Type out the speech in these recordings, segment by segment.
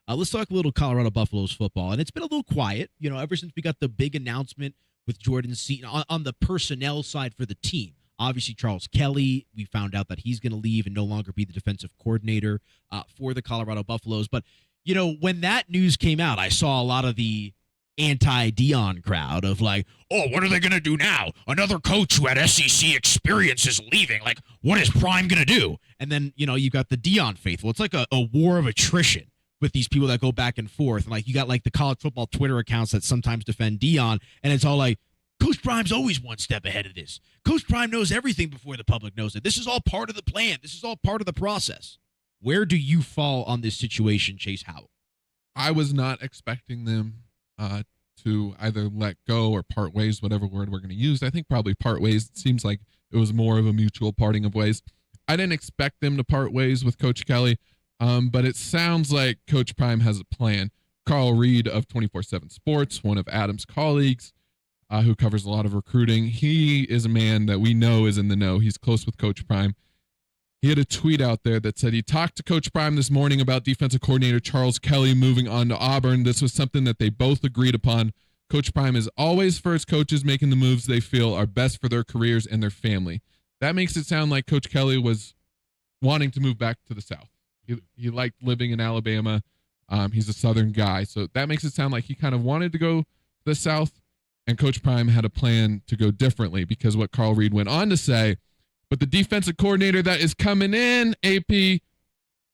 Let's talk a little Colorado Buffaloes football. And it's been a little quiet, ever since we got the big announcement with Jordan Seaton on the personnel side for the team. Obviously, Charles Kelly, we found out that he's going to leave and no longer be the defensive coordinator for the Colorado Buffaloes. But, when that news came out, I saw a lot of the anti-Deion crowd of like, oh, what are they going to do now? Another coach who had SEC experience is leaving. Like, what is Prime going to do? And then, you've got the Deion faithful. It's like a war of attrition with these people that go back and forth. And like, you got like the college football Twitter accounts that sometimes defend Deion, and it's all like, Coach Prime's always one step ahead of this. Coach Prime knows everything before the public knows it. This is all part of the plan. This is all part of the process. Where do you fall on this situation, Chase Howell? I was not expecting them to either let go or part ways, whatever word we're going to use. I think probably part ways. It seems like it was more of a mutual parting of ways. I didn't expect them to part ways with Coach Kelly, but it sounds like Coach Prime has a plan. Carl Reed of 24/7 Sports, one of Adam's colleagues, who covers a lot of recruiting. He is a man that we know is in the know. He's close with Coach Prime. He had a tweet out there that said he talked to Coach Prime this morning about defensive coordinator Charles Kelly moving on to Auburn. This was something that they both agreed upon. Coach Prime is always first coaches making the moves they feel are best for their careers and their family. That makes it sound like Coach Kelly was wanting to move back to the South. He liked living in Alabama. He's a Southern guy. So that makes it sound like he kind of wanted to go to the South, and Coach Prime had a plan to go differently, because what Carl Reed went on to say, but the defensive coordinator that is coming in, AP,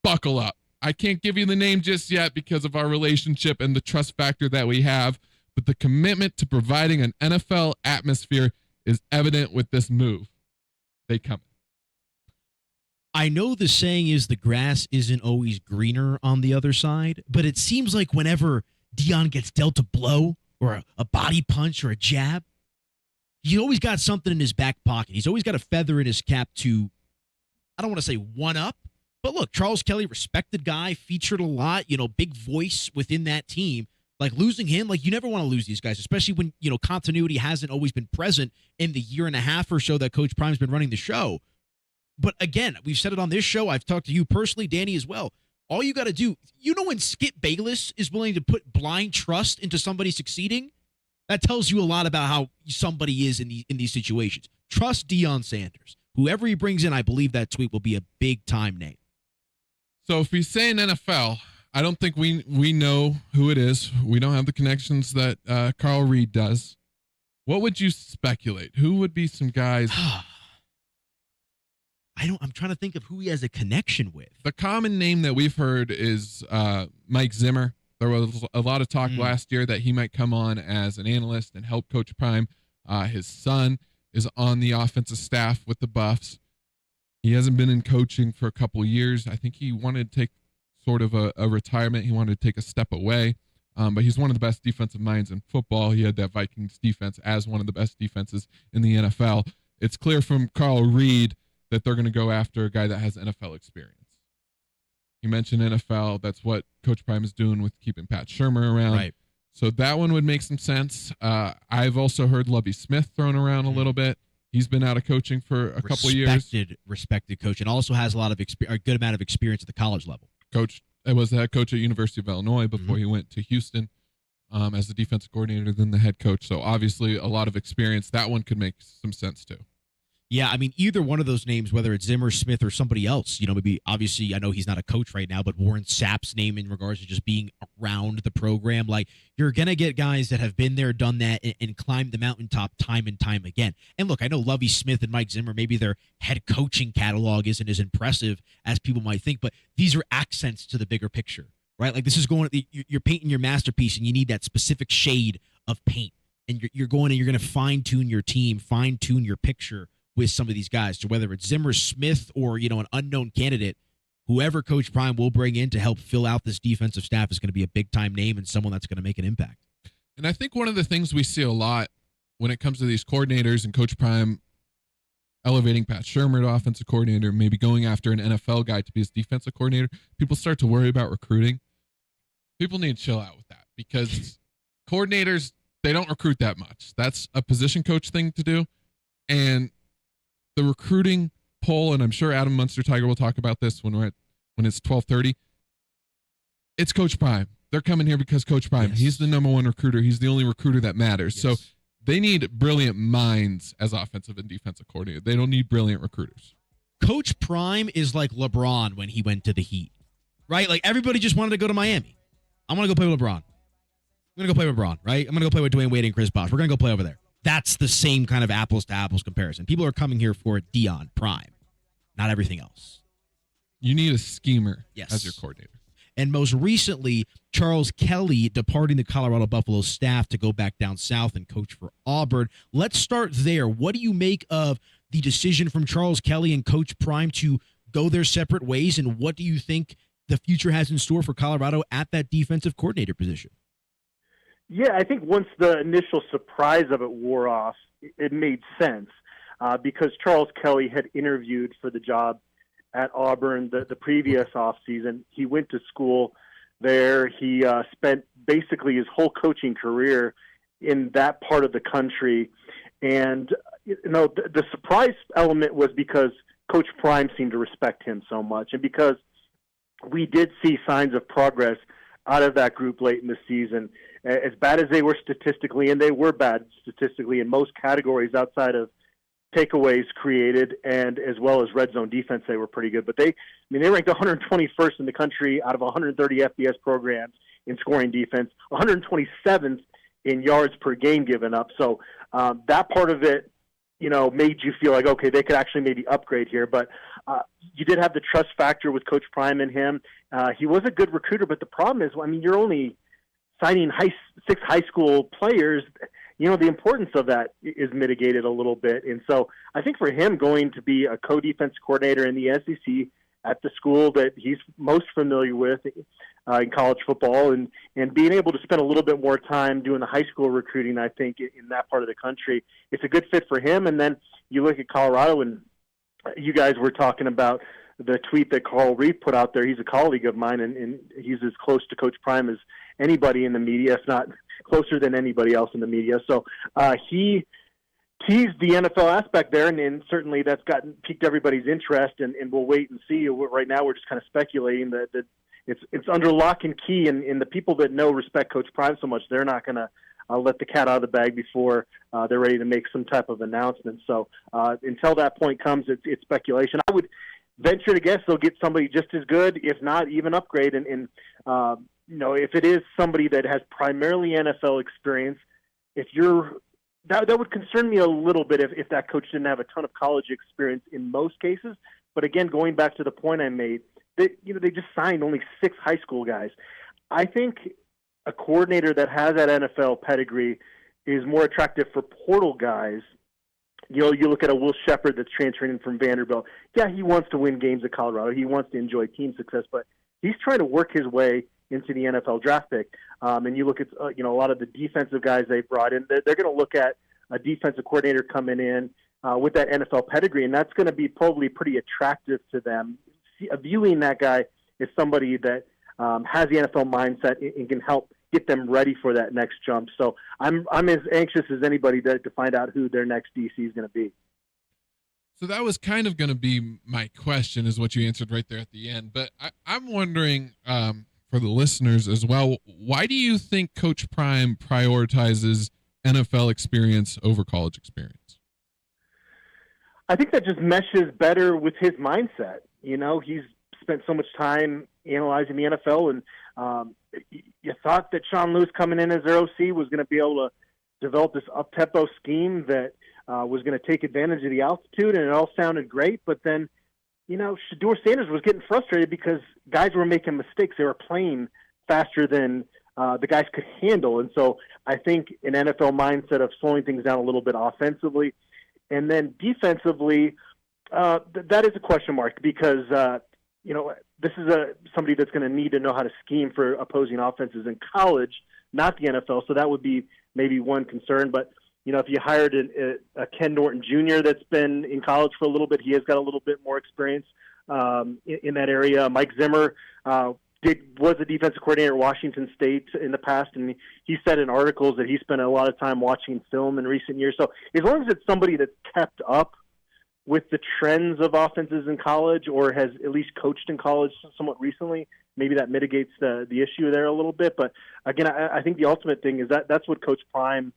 buckle up. I can't give you the name just yet because of our relationship and the trust factor that we have, but the commitment to providing an NFL atmosphere is evident with this move. They coming. I know the saying is the grass isn't always greener on the other side, but it seems like whenever Deion gets dealt a blow or a body punch or a jab, he's always got something in his back pocket. He's always got a feather in his cap to, I don't want to say one up, but look, Charles Kelly, respected guy, featured a lot, big voice within that team. Like, losing him, like, you never want to lose these guys, especially when, continuity hasn't always been present in the year and a half or so that Coach Prime's been running the show. But again, we've said it on this show. I've talked to you personally, Danny, as well. All you got to do, when Skip Bayless is willing to put blind trust into somebody succeeding, that tells you a lot about how somebody is in these situations. Trust Deion Sanders. Whoever he brings in, I believe that tweet will be a big-time name. So if we say an NFL, I don't think we know who it is. We don't have the connections that Carl Reed does. What would you speculate? Who would be some guys? I'm trying to think of who he has a connection with. The common name that we've heard is Mike Zimmer. There was a lot of talk last year that he might come on as an analyst and help Coach Prime. His son is on the offensive staff with the Buffs. He hasn't been in coaching for a couple of years. I think he wanted to take sort of a retirement. He wanted to take a step away. But he's one of the best defensive minds in football. He had that Vikings defense as one of the best defenses in the NFL. It's clear from Carl Reed that they're going to go after a guy that has NFL experience. You mentioned NFL. That's what Coach Prime is doing with keeping Pat Shurmur around. Right. So that one would make some sense. I've also heard Lovie Smith thrown around a little bit. He's been out of coaching for a couple of years. Respected coach, and also has a good amount of experience at the college level. Coach was the head coach at University of Illinois before he went to Houston as the defensive coordinator, then the head coach. So obviously a lot of experience. That one could make some sense too. Yeah, I mean, either one of those names, whether it's Zimmer, Smith, or somebody else, maybe, obviously, I know he's not a coach right now, but Warren Sapp's name in regards to just being around the program, like, you're going to get guys that have been there, done that, and climbed the mountaintop time and time again. And look, I know Lovie Smith and Mike Zimmer, maybe their head coaching catalog isn't as impressive as people might think, but these are accents to the bigger picture, right? Like, this is you're painting your masterpiece, and you need that specific shade of paint. And you're going and you're going to fine-tune your team, fine-tune your picture with some of these guys. So whether it's Zimmer, Smith, or an unknown candidate, whoever Coach Prime will bring in to help fill out this defensive staff is going to be a big-time name and someone that's going to make an impact. And I think one of the things we see a lot when it comes to these coordinators and Coach Prime elevating Pat Shurmur to offensive coordinator, maybe going after an NFL guy to be his defensive coordinator, people start to worry about recruiting. People need to chill out with that, because coordinators, they don't recruit that much. That's a position coach thing to do. And the recruiting poll, and I'm sure Adam Munster Tiger will talk about this when it's 12:30. It's Coach Prime. They're coming here because Coach Prime. Yes. He's the number one recruiter. He's the only recruiter that matters. Yes. So they need brilliant minds as offensive and defensive coordinator. They don't need brilliant recruiters. Coach Prime is like LeBron when he went to the Heat, right? Like everybody just wanted to go to Miami. I'm going to go play with LeBron. I'm going to go play with LeBron, right? I'm going to go play with Dwayne Wade and Chris Bosh. We're going to go play over there. That's the same kind of apples to apples comparison. People are coming here for Deion Prime, not everything else. You need a schemer Yes. as your coordinator. And most recently, Charles Kelly departing the Colorado Buffalo staff to go back down south and coach for Auburn. Let's start there. What do you make of the decision from Charles Kelly and Coach Prime to go their separate ways, and what do you think the future has in store for Colorado at that defensive coordinator position? Yeah, I think once the initial surprise of it wore off, it made sense because Charles Kelly had interviewed for the job at Auburn the previous offseason. He went to school there. He spent basically his whole coaching career in that part of the country. And, the surprise element was because Coach Prime seemed to respect him so much, and because we did see signs of progress out of that group late in the season. As bad as they were statistically, and they were bad statistically in most categories outside of takeaways created and as well as red zone defense, they were pretty good. But they ranked 121st in the country out of 130 FBS programs in scoring defense, 127th in yards per game given up. So that part of it, made you feel like, okay, they could actually maybe upgrade here. But you did have the trust factor with Coach Prime and him. He was a good recruiter, but the problem is, you're only signing six high school players. The importance of that is mitigated a little bit. And so I think for him going to be a co-defense coordinator in the SEC at the school that he's most familiar with in college football and being able to spend a little bit more time doing the high school recruiting, I think, in that part of the country, it's a good fit for him. And then you look at Colorado, and you guys were talking about the tweet that Carl Reef put out there. He's a colleague of mine, and he's as close to Coach Prime as anybody in the media, if not closer than anybody else in the media. So he teased the NFL aspect there, and certainly that's piqued everybody's interest, and we'll wait and see. Right now we're just kind of speculating that it's under lock and key, and the people that respect Coach Prime so much, they're not going to let the cat out of the bag before they're ready to make some type of announcement. So until that point comes, it's speculation. I would venture to guess they'll get somebody just as good, if not even upgrade, and if it is somebody that has primarily NFL experience, that would concern me a little bit if that coach didn't have a ton of college experience in most cases. But again, going back to the point I made, they just signed only 6 high school guys. I think a coordinator that has that NFL pedigree is more attractive for portal guys. You look at a Will Shepherd that's transferring in from Vanderbilt. Yeah, he wants to win games at Colorado. He wants to enjoy team success, but he's trying to work his way into the NFL draft pick. And you look at a lot of the defensive guys they brought in. They're going to look at a defensive coordinator coming in with that NFL pedigree, and that's going to be probably pretty attractive to them. Viewing that guy as somebody that has the NFL mindset and can help get them ready for that next jump. So I'm as anxious as anybody to find out who their next DC is going to be. So that was kind of going to be my question, is what you answered right there at the end. But I'm wondering, for the listeners as well, why do you think Coach Prime prioritizes NFL experience over college experience? I think that just meshes better with his mindset. He's spent so much time analyzing the NFL, and you thought that Sean Lewis coming in as their OC was going to be able to develop this up-tempo scheme that was going to take advantage of the altitude, and it all sounded great. But then, Shedeur Sanders was getting frustrated because guys were making mistakes. They were playing faster than the guys could handle. And so I think an NFL mindset of slowing things down a little bit offensively. And then defensively, that is a question mark because, this is somebody that's going to need to know how to scheme for opposing offenses in college, not the NFL. So that would be maybe one concern. But, if you hired a Ken Norton Jr. that's been in college for a little bit, he has got a little bit more experience in that area. Mike Zimmer was a defensive coordinator at Washington State in the past, and he said in articles that he spent a lot of time watching film in recent years. So as long as it's somebody that's kept up with the trends of offenses in college or has at least coached in college somewhat recently, maybe that mitigates the issue there a little bit. But again, I think the ultimate thing is that's what Coach Prime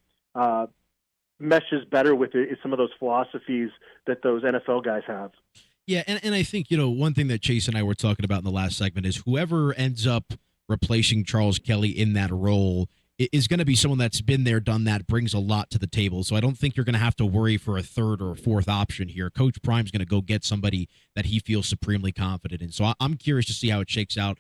meshes better with is some of those philosophies that those NFL guys have. Yeah, and I think, one thing that Chase and I were talking about in the last segment is whoever ends up replacing Charles Kelly in that role is going to be someone that's been there, done that, brings a lot to the table. So I don't think you're going to have to worry for a third or a fourth option here. Coach Prime's going to go get somebody that he feels supremely confident in. So I'm curious to see how it shakes out.